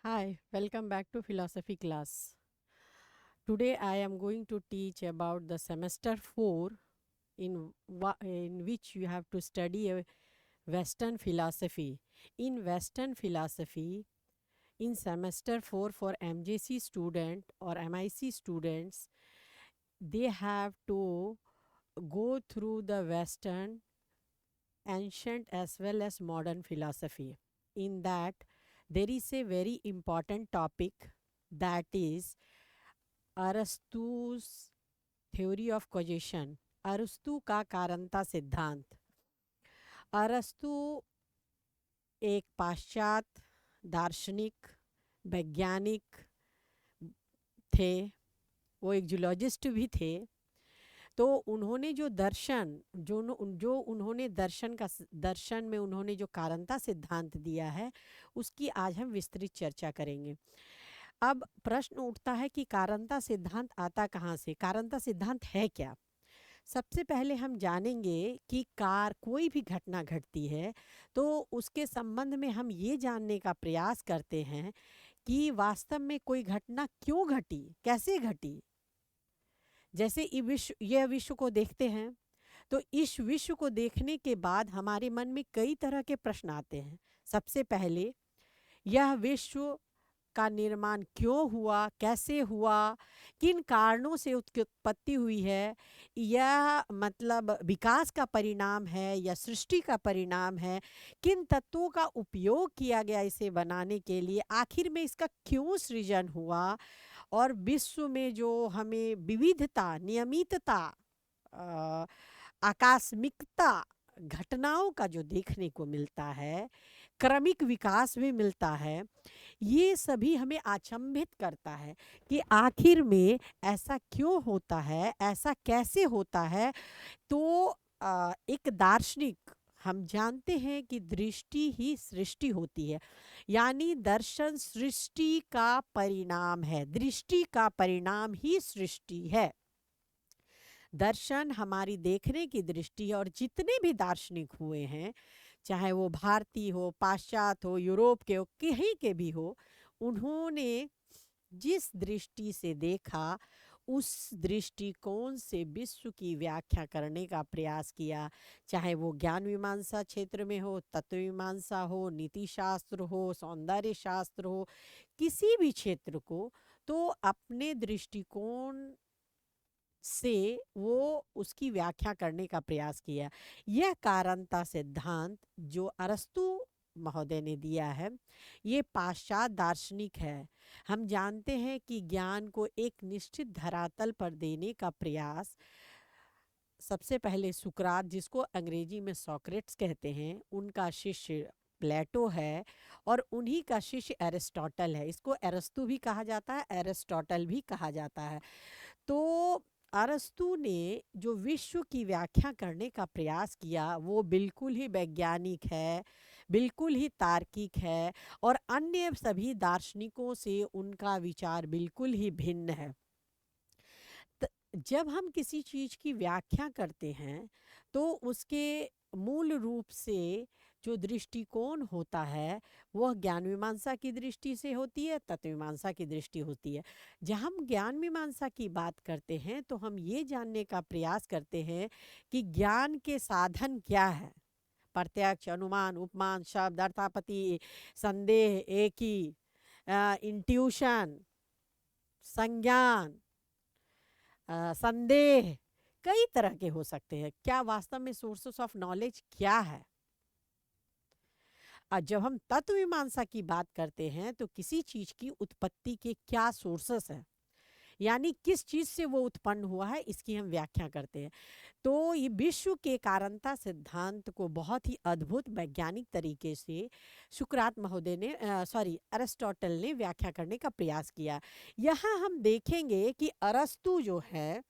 Hi, welcome back to philosophy class. Today I am going to teach about the semester 4 in which you have to study a Western philosophy. In Western philosophy, in semester 4 for MJC student or MIC students, they have to go through the Western, ancient as well as modern philosophy. In that, there is a very important topic, that is अरस्तू's theory of causation, अरस्तू का कारणता सिद्धांत। अरस्तू एक पाश्चात्य दार्शनिक वैज्ञानिक थे। वो एक जूलॉजिस्ट भी थे। तो उन्होंने जो दर्शन जो उन्होंने दर्शन में उन्होंने जो कारणता सिद्धांत दिया है, उसकी आज हम विस्तृत चर्चा करेंगे। अब प्रश्न उठता है कि कारणता सिद्धांत आता कहाँ से, कारणता सिद्धांत है क्या। सबसे पहले हम जानेंगे कि कोई भी घटना घटती है तो उसके संबंध में हम ये जानने का प्रयास करते हैं कि वास्तव में कोई घटना क्यों घटी, कैसे घटी। जैसे यह विश्व को देखते हैं तो इस विश्व को देखने के बाद हमारे मन में कई तरह के प्रश्न आते हैं। सबसे पहले, यह विश्व का निर्माण क्यों हुआ, कैसे हुआ, किन कारणों से उसकी उत्पत्ति हुई है, यह मतलब विकास का परिणाम है या सृष्टि का परिणाम है, किन तत्वों का उपयोग किया गया इसे बनाने के लिए, आखिर में इसका क्यों सृजन हुआ, और विश्व में जो हमें विविधता, नियमितता, अ, आकस्मिकता घटनाओं का जो देखने को मिलता है, क्रमिक विकास भी मिलता है, ये सभी हमें अचंभित करता है कि आखिर में ऐसा क्यों होता है, ऐसा कैसे होता है। तो एक दार्शनिक, हम जानते हैं कि दृष्टि ही सृष्टि होती है, यानी दर्शन सृष्टि का परिणाम है, दृष्टि का परिणाम ही सृष्टि है। दर्शन हमारी देखने की दृष्टि है, और जितने भी दार्शनिक हुए हैं, चाहे वो भारतीय हो, पाश्चात्य हो, यूरोप के हो, कहीं के भी हो, उन्होंने जिस दृष्टि से देखा, उस दृष्टिकोण से विश्व की व्याख्या करने का प्रयास किया। चाहे वो ज्ञान मीमांसा क्षेत्र में हो, तत्व मीमांसा हो, नीति शास्त्र हो, सौंदर्य शास्त्र हो, किसी भी क्षेत्र को, तो अपने दृष्टिकोण से वो उसकी व्याख्या करने का प्रयास किया। यह कारणता सिद्धांत जो अरस्तु महोदय ने दिया है, ये पाश्चात्य दार्शनिक है। हम जानते हैं कि ज्ञान को एक निश्चित धरातल पर देने का प्रयास सबसे पहले सुकरात, जिसको अंग्रेजी में सॉक्रेट्स कहते हैं, उनका शिष्य प्लेटो है, और उन्हीं का शिष्य एरिस्टोटल है। इसको अरस्तु भी कहा जाता है, एरिस्टोटल भी कहा जाता है। तो अरस्तु ने जो विश्व की व्याख्या करने का प्रयास किया, वो बिल्कुल ही वैज्ञानिक है, बिल्कुल ही तार्किक है, और अन्य सभी दार्शनिकों से उनका विचार बिल्कुल ही भिन्न है। जब हम किसी चीज़ की व्याख्या करते हैं तो उसके मूल रूप से जो दृष्टिकोण होता है, वह ज्ञान मीमांसा की दृष्टि से होती है, तत्व मीमांसा की दृष्टि होती है। जब हम ज्ञान मीमांसा की बात करते हैं तो हम ये जानने का प्रयास करते हैं कि ज्ञान के साधन क्या है। प्रत्यक्ष, अनुमान, उपमान, शब्द, अर्थापत्ति, संदेह, एकी, इंट्यूशन, संज्ञान, संदेह, कई तरह के हो सकते हैं। क्या वास्तव में सोर्सेस ऑफ नॉलेज क्या है। जब हम तत्व मीमांसा की बात करते हैं तो किसी चीज की उत्पत्ति के क्या सोर्सेस हैं, यानी किस चीज से वो उत्पन्न हुआ है, इसकी हम व्याख्या करते हैं। तो ये विश्व के कारणता सिद्धांत को बहुत ही अद्भुत वैज्ञानिक तरीके से सुकरात महोदय ने अरिस्टोटल ने व्याख्या करने का प्रयास किया। यहाँ हम देखेंगे कि अरस्तु जो है,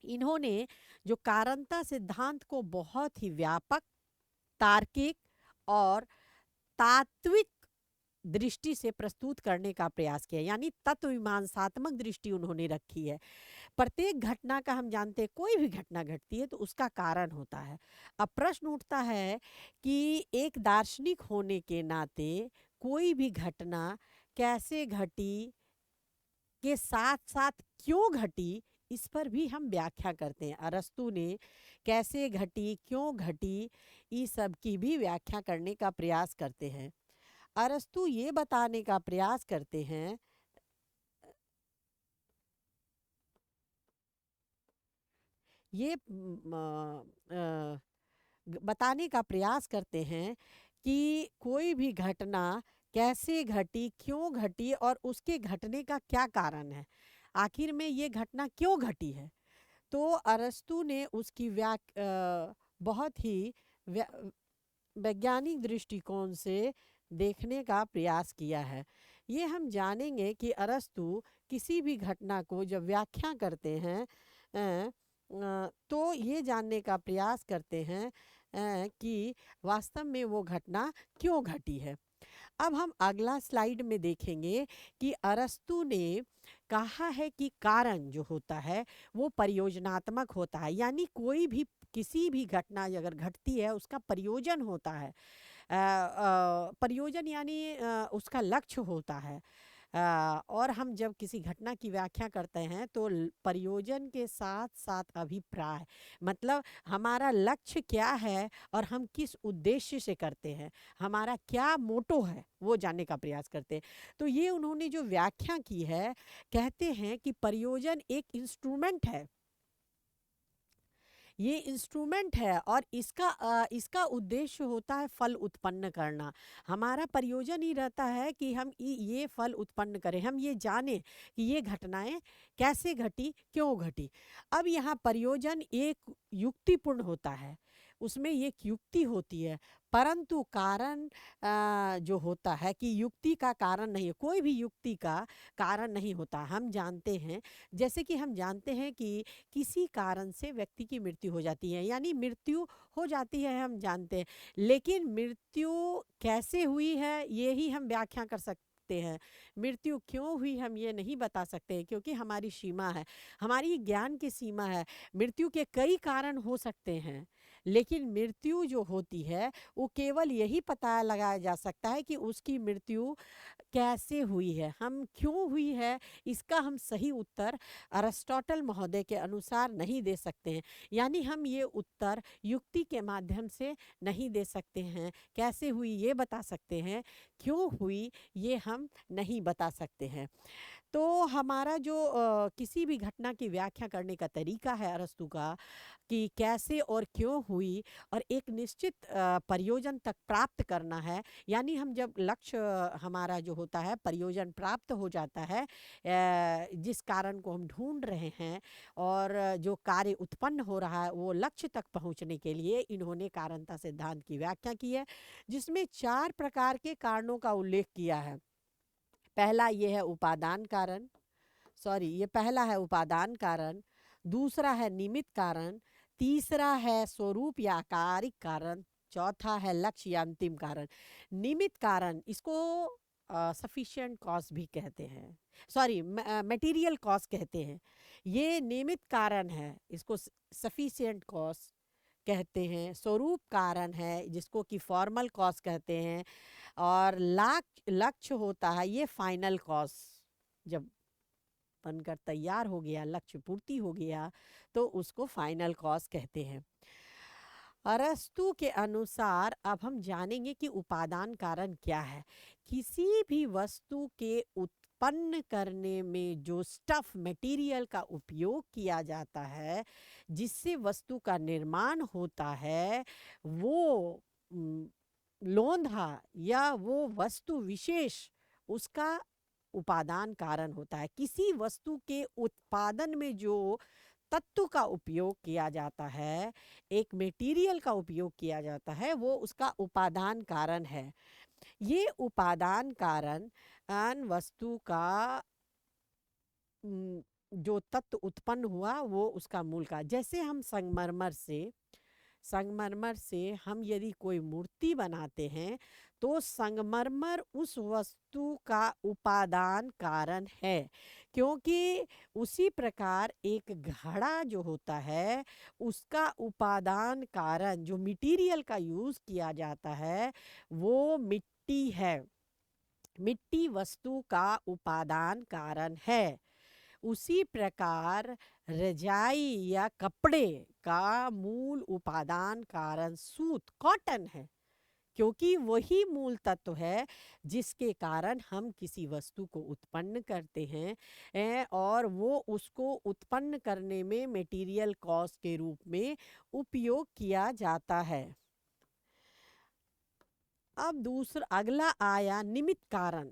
इन्होंने जो कारणता सिद्धांत को बहुत ही व्यापक, तार्किक और तात्विक दृष्टि से प्रस्तुत करने का प्रयास किया, यानी तत्व मीमांसात्मक दृष्टि उन्होंने रखी है। प्रत्येक घटना का, हम जानते हैं कोई भी घटना घटती है तो उसका कारण होता है। अब प्रश्न उठता है कि एक दार्शनिक होने के नाते कोई भी घटना कैसे घटी के साथ साथ क्यों घटी, इस पर भी हम व्याख्या करते हैं। अरस्तु ने कैसे घटी, क्यों घटी, इस सब की भी व्याख्या करने का प्रयास करते हैं। अरस्तु ये बताने का प्रयास करते हैं, ये बताने का प्रयास करते हैं कि कोई भी घटना कैसे घटी, क्यों घटी और उसके घटने का क्या कारण है, आखिर में ये घटना क्यों घटी है। तो अरस्तु ने उसकी बहुत ही व्या- वैज्ञानिक दृष्टिकोण से देखने का प्रयास किया है। ये हम जानेंगे कि अरस्तु किसी भी घटना को जब व्याख्या करते हैं तो ये जानने का प्रयास करते हैं कि वास्तव में वो घटना क्यों घटी है। अब हम अगला स्लाइड में देखेंगे कि अरस्तु ने कहा है कि कारण जो होता है वो परियोजनात्मक होता है, यानी कोई भी किसी भी घटना अगर घटती है उसका प्रयोजन होता है। प्रयोजन यानी उसका लक्ष्य होता है। और हम जब किसी घटना की व्याख्या करते हैं तो प्रयोजन के साथ साथ अभिप्राय, मतलब हमारा लक्ष्य क्या है और हम किस उद्देश्य से करते हैं, हमारा क्या मोटो है, वो जानने का प्रयास करते हैं। तो ये उन्होंने जो व्याख्या की है, कहते हैं कि प्रयोजन एक इंस्ट्रूमेंट है, ये इंस्ट्रूमेंट है और इसका उद्देश्य होता है फल उत्पन्न करना। हमारा प्रयोजन ही रहता है कि हम ये फल उत्पन्न करें, हम ये जानें कि ये घटनाएं कैसे घटी, क्यों घटी। अब यहाँ प्रयोजन एक युक्तिपूर्ण होता है, उसमें एक युक्ति होती है, परंतु कारण जो होता है कि युक्ति का कारण नहीं है, कोई भी युक्ति का कारण नहीं होता। हम जानते हैं, जैसे कि हम जानते हैं कि किसी कारण से व्यक्ति की मृत्यु हो जाती है, यानी मृत्यु हो जाती है, हम जानते हैं, लेकिन मृत्यु कैसे हुई है ये ही हम व्याख्या कर सकते हैं। मृत्यु क्यों हुई हम ये नहीं बता सकते, क्योंकि हमारी सीमा है, हमारी ज्ञान की सीमा है। मृत्यु के कई कारण हो सकते हैं, लेकिन मृत्यु जो होती है वो केवल यही पता लगाया जा सकता है कि उसकी मृत्यु कैसे हुई है, हम क्यों हुई है, इसका हम सही उत्तर अरिस्टोटल महोदय के अनुसार नहीं दे सकते हैं। यानी हम ये उत्तर युक्ति के माध्यम से नहीं दे सकते हैं। कैसे हुई ये बता सकते हैं, क्यों हुई ये हम नहीं बता सकते हैं। तो हमारा जो किसी भी घटना की व्याख्या करने का तरीका है अरस्तु का, कि कैसे और क्यों हुई और एक निश्चित प्रयोजन तक प्राप्त करना है, यानी हम जब लक्ष्य हमारा जो होता है प्रयोजन प्राप्त हो जाता है, जिस कारण को हम ढूंढ रहे हैं और जो कार्य उत्पन्न हो रहा है वो लक्ष्य तक पहुंचने के लिए इन्होंने कारणता सिद्धांत की व्याख्या की है, जिसमें 4 प्रकार के कारणों का उल्लेख किया है। पहला ये है उपादान कारण, सॉरी ये पहला है उपादान कारण, दूसरा है निमित्त कारण, तीसरा है स्वरूप या आकारिक कारण, चौथा है लक्ष्य या अंतिम कारण। निमित्त कारण इसको सफिशिएंट कॉज भी कहते हैं, सॉरी मटेरियल कॉज कहते हैं। ये निमित्त कारण है, इसको सफिशिएंट कॉज कहते हैं। स्वरूप कारण है जिसको कि फॉर्मल कॉज कहते हैं। और लक्ष्य होता है ये फाइनल कॉज, जब बनकर तैयार हो गया, लक्ष्य पूर्ति हो गया, तो उसको फाइनल कॉज कहते हैं। अरस्तु के अनुसार अब हम जानेंगे कि उपादान कारण क्या है। किसी भी वस्तु के उत्पन्न करने में जो स्टफ मटेरियल का उपयोग किया जाता है, जिससे वस्तु का निर्माण होता है, वो लोंधा या वो वस्तु विशेष उसका उपादान कारण होता है। किसी वस्तु के उत्पादन में जो तत्व का उपयोग किया जाता है, एक मटेरियल का उपयोग किया जाता है, वो उसका उपादान कारण है। ये उपादान कारण अन वस्तु का जो तत्व उत्पन्न हुआ वो उसका मूल का, जैसे हम संगमरमर से हम यदि कोई मूर्ति बनाते हैं तो संगमरमर उस वस्तु का उपादान कारण है, क्योंकि उसी प्रकार एक घड़ा जो होता है उसका उपादान कारण जो मटेरियल का यूज किया जाता है वो मिट्टी है। मिट्टी वस्तु का उपादान कारण है। उसी प्रकार रजाई या कपड़े का मूल उपादान कारण सूत कॉटन है, क्योंकि वही मूल तत्व है जिसके कारण हम किसी वस्तु को उत्पन्न करते हैं और वो उसको उत्पन्न करने में मटेरियल कॉज के रूप में उपयोग किया जाता है। अब दूसरा अगला आया निमित्त कारण,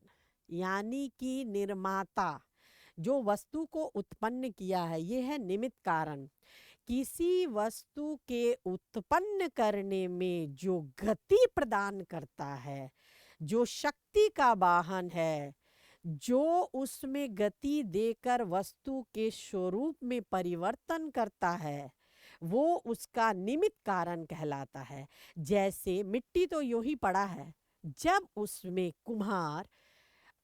यानी कि निर्माता जो वस्तु को उत्पन्न किया है, ये है निमित्त कारण। किसी वस्तु के उत्पन्न करने में जो गति प्रदान करता है, जो शक्ति का वाहन है, जो उसमें गति देकर वस्तु के स्वरूप में परिवर्तन करता है, वो उसका निमित्त कारण कहलाता है। जैसे मिट्टी तो यूं ही पड़ा है, जब उसमें कुम्हार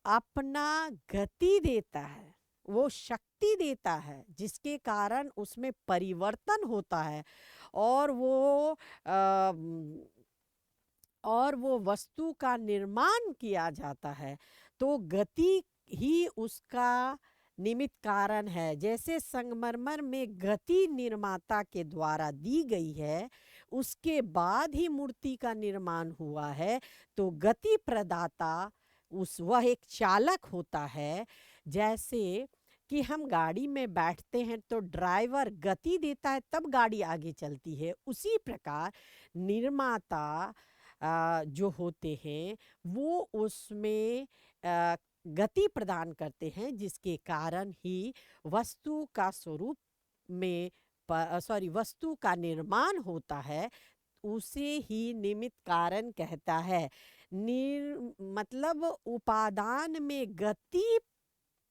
अपना गति देता है, वो शक्ति देता है जिसके कारण उसमें परिवर्तन होता है और वो वस्तु का निर्माण किया जाता है, तो गति ही उसका निमित्त कारण है। जैसे संगमरमर में गति निर्माता के द्वारा दी गई है, उसके बाद ही मूर्ति का निर्माण हुआ है, तो गति प्रदाता वह एक चालक होता है। जैसे कि हम गाड़ी में बैठते हैं तो ड्राइवर गति देता है तब गाड़ी आगे चलती है, उसी प्रकार निर्माता जो होते हैं वो उसमें गति प्रदान करते हैं, जिसके कारण ही वस्तु का स्वरूप में वस्तु का निर्माण होता है। उसे ही निमित्त कारण कहता है। मतलब उपादान में गति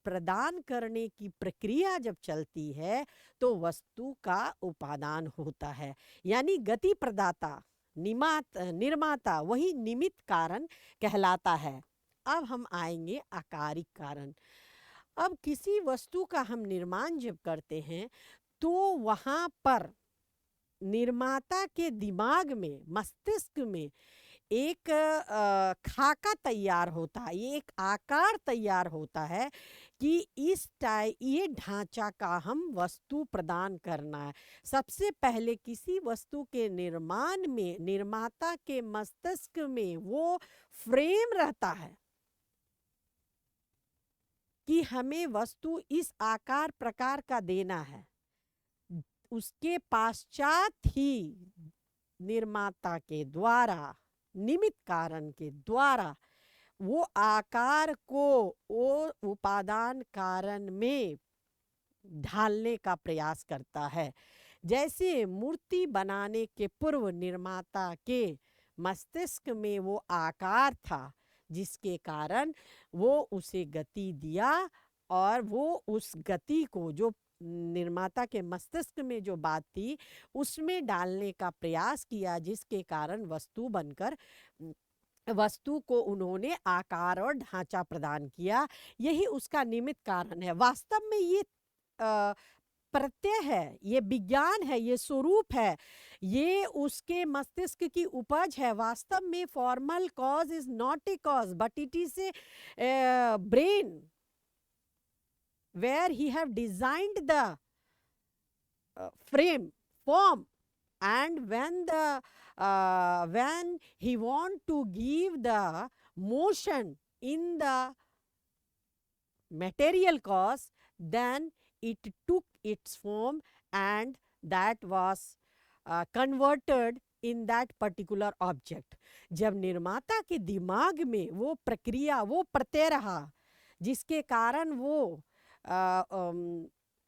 प्रदान करने की प्रक्रिया जब चलती है तो वस्तु का उपादान होता है, यानी गति प्रदाता निर्माता वही निमित्त कारण कहलाता है। अब हम आएंगे आकारिक कारण। अब किसी वस्तु का हम निर्माण जब करते हैं तो वहाँ पर निर्माता के दिमाग में, मस्तिष्क में एक खाका तैयार होता है, ये एक आकार तैयार होता है कि ये ढांचा का हम वस्तु प्रदान करना है। सबसे पहले किसी वस्तु के निर्माण में निर्माता के मस्तिष्क में वो फ्रेम रहता है कि हमें वस्तु इस आकार प्रकार का देना है। उसके पश्चात ही निर्माता के द्वारा, निमित्त कारण के द्वारा वो आकार को वो उपादान कारण में ढालने का प्रयास करता है। जैसे मूर्ति बनाने के पूर्व निर्माता के मस्तिष्क में वो आकार था जिसके कारण वो उसे गति दिया और वो उस गति को जो निर्माता के मस्तिष्क में जो बात थी उसमें डालने का प्रयास किया, जिसके कारण वस्तु को उन्होंने आकार और ढांचा प्रदान किया। यही उसका निमित्त कारण है। वास्तव में ये प्रत्यय है, ये विज्ञान है, ये स्वरूप है, ये उसके मस्तिष्क की उपज है। वास्तव में formal cause is not a cause but it is a brain where he have designed the form, and when he want to give the motion in the material cause, then it took its form and that was converted in that particular object. जब निर्माता के दिमाग में वो प्रक्रिया, वो प्रत्यय रहा जिसके कारण वो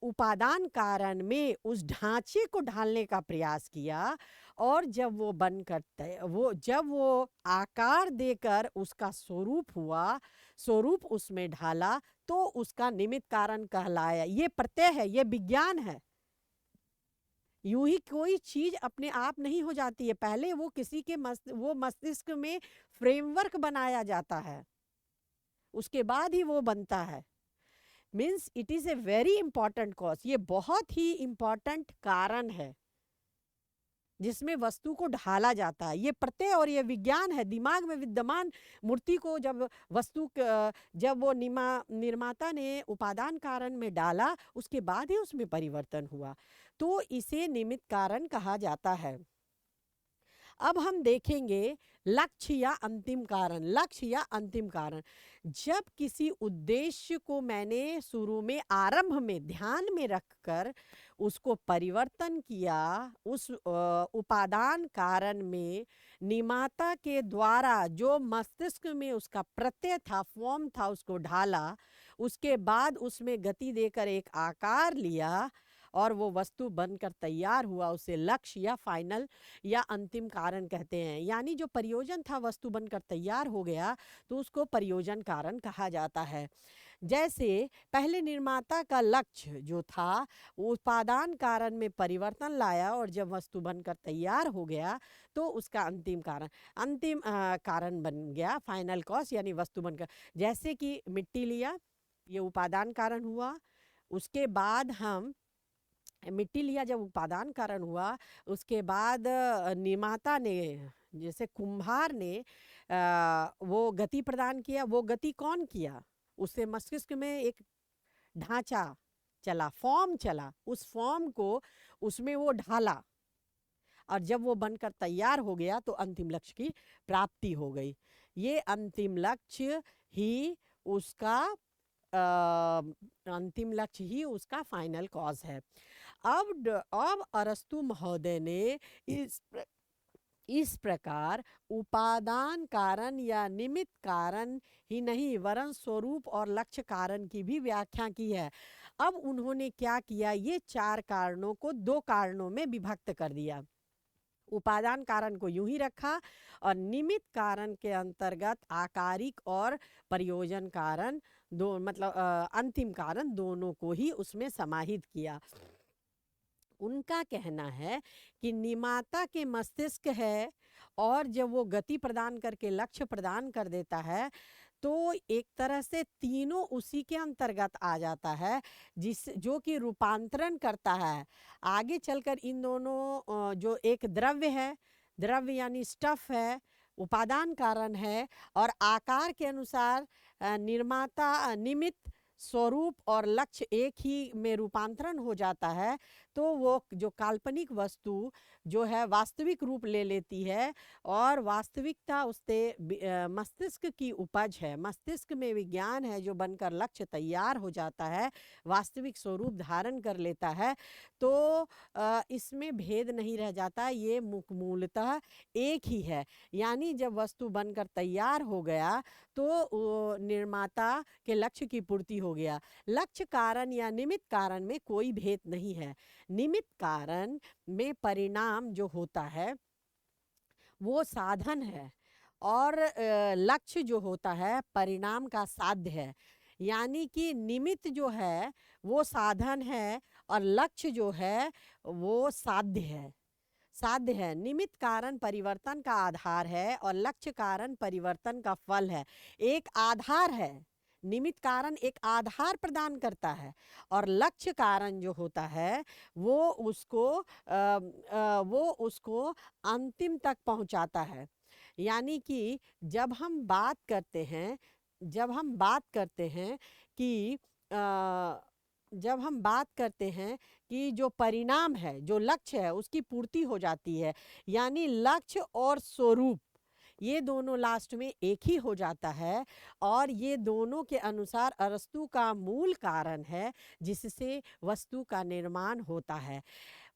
उपादान कारण में उस ढांचे को ढालने का प्रयास किया, और जब वो जब वो आकार देकर उसका स्वरूप हुआ, स्वरूप उसमें ढाला, तो उसका निमित्त कारण कहलाया। ये प्रत्यय है, ये विज्ञान है। यूं ही कोई चीज अपने आप नहीं हो जाती है, पहले वो किसी के मस्तिष्क में फ्रेमवर्क बनाया जाता है, उसके बाद ही वो बनता है। Means it is a very important cause, ये बहुत ही इंपॉर्टेंट कारण है। जिसमें वस्तु को ढाला जाता है। ये प्रत्यय और ये विज्ञान है। दिमाग में विद्यमान मूर्ति को जब वो निर्माता ने उपादान कारण में डाला, उसके बाद ही उसमें परिवर्तन हुआ, तो इसे निमित्त कारण कहा जाता है। अब हम देखेंगे लक्ष्य या अंतिम कारण। लक्ष्य या अंतिम कारण, जब किसी उद्देश्य को मैंने शुरू में आरंभ में ध्यान में रखकर उसको परिवर्तन किया, उस उपादान कारण में निर्माता के द्वारा जो मस्तिष्क में उसका प्रत्यय था, फॉर्म था, उसको ढाला, उसके बाद उसमें गति देकर एक आकार लिया और वो वस्तु बनकर तैयार हुआ, उसे लक्ष्य या फाइनल या अंतिम कारण कहते हैं। यानी जो प्रयोजन था वस्तु बनकर तैयार हो गया तो उसको प्रयोजन कारण कहा जाता है। जैसे पहले निर्माता का लक्ष्य जो था उपादान कारण में परिवर्तन लाया और जब वस्तु बनकर तैयार हो गया तो उसका अंतिम कारण बन गया, फाइनल कॉज, यानी वस्तु बनकर। जैसे कि मिट्टी लिया, ये उपादान कारण हुआ। उसके बाद हम मिट्टी लिया, जब उपादान कारण हुआ, उसके बाद निर्माता ने, जैसे कुम्हार ने वो गति प्रदान किया। वो गति कौन किया? उससे मस्तिष्क में एक ढांचा चला, फॉर्म चला, उस फॉर्म को उसमें वो ढाला और जब वो बनकर तैयार हो गया तो अंतिम लक्ष्य की प्राप्ति हो गई। ये अंतिम लक्ष्य ही उसका अंतिम लक्ष्य ही उसका फाइनल कॉज है। अब अरस्तु महोदय ने इस प्रकार उपादान कारण या निमित्त कारण ही नहीं वरन स्वरूप और लक्ष्य कारण की भी व्याख्या की है। अब उन्होंने क्या किया, ये 4 कारणों को 2 कारणों में विभक्त कर दिया। उपादान कारण को यूं ही रखा और निमित्त कारण के अंतर्गत आकारिक और प्रयोजन कारण, दो मतलब अंतिम कारण, दोनों को ही उसमें समाहित किया। उनका कहना है कि निर्माता के मस्तिष्क है और जब वो गति प्रदान करके लक्ष्य प्रदान कर देता है तो एक तरह से तीनों उसी के अंतर्गत आ जाता है, जो कि रूपांतरण करता है। आगे चलकर इन दोनों जो एक द्रव्य है, द्रव्य यानी स्टफ है, उपादान कारण है, और आकार के अनुसार निर्माता, निमित्त, स्वरूप और लक्ष्य एक ही में रूपांतरण हो जाता है, तो वो जो काल्पनिक वस्तु जो है वास्तविक रूप ले लेती है और वास्तविकता उससे मस्तिष्क की उपज है। मस्तिष्क में विज्ञान है जो बनकर लक्ष्य तैयार हो जाता है, वास्तविक स्वरूप धारण कर लेता है। तो इसमें भेद नहीं रह जाता, ये मूलतः एक ही है। यानी जब वस्तु बनकर तैयार हो गया तो निर्माता के लक्ष्य की पूर्ति हो गया। लक्ष्य कारण या निमित्त कारण में कोई भेद नहीं है। निमित्त कारण में परिणाम जो होता है वो साधन है और लक्ष्य जो होता है परिणाम का साध्य है। यानी कि निमित्त जो है वो साधन है और लक्ष्य जो है वो साध्य है। निमित्त कारण परिवर्तन का आधार है और लक्ष्य कारण परिवर्तन का फल है। एक आधार है, निमित्त कारण एक आधार प्रदान करता है और लक्ष्य कारण जो होता है वो उसको अंतिम तक पहुंचाता है। यानी कि जब हम बात करते हैं कि जब हम बात करते हैं कि जो परिणाम है, जो लक्ष्य है, उसकी पूर्ति हो जाती है, यानी लक्ष्य और स्वरूप ये दोनों लास्ट में एक ही हो जाता है और ये दोनों के अनुसार अरस्तु का मूल कारण है जिससे वस्तु का निर्माण होता है।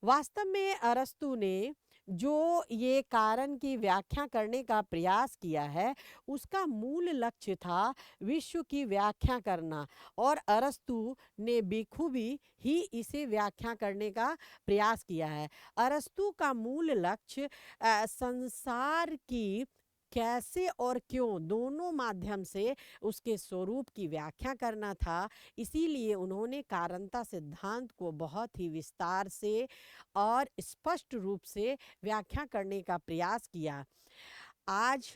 वास्तव में अरस्तु ने जो ये कारण की व्याख्या करने का प्रयास किया है उसका मूल लक्ष्य था विश्व की व्याख्या करना और अरस्तु ने बेखूबी ही इसे व्याख्या करने का प्रयास किया है। अरस्तु का मूल लक्ष्य संसार की कैसे और क्यों दोनों माध्यम से उसके स्वरूप की व्याख्या करना था। इसीलिए उन्होंने कारणता सिद्धांत को बहुत ही विस्तार से और स्पष्ट रूप से व्याख्या करने का प्रयास किया। आज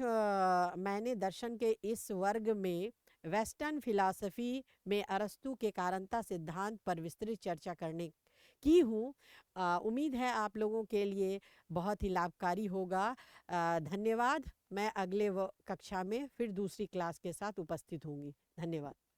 मैंने दर्शन के इस वर्ग में वेस्टर्न फिलॉसफी में अरस्तु के कारणता सिद्धांत पर विस्तृत चर्चा करने की हूँ। उम्मीद है आप लोगों के लिए बहुत ही लाभकारी होगा। धन्यवाद। मैं अगले कक्षा में फिर दूसरी क्लास के साथ उपस्थित होंगी। धन्यवाद।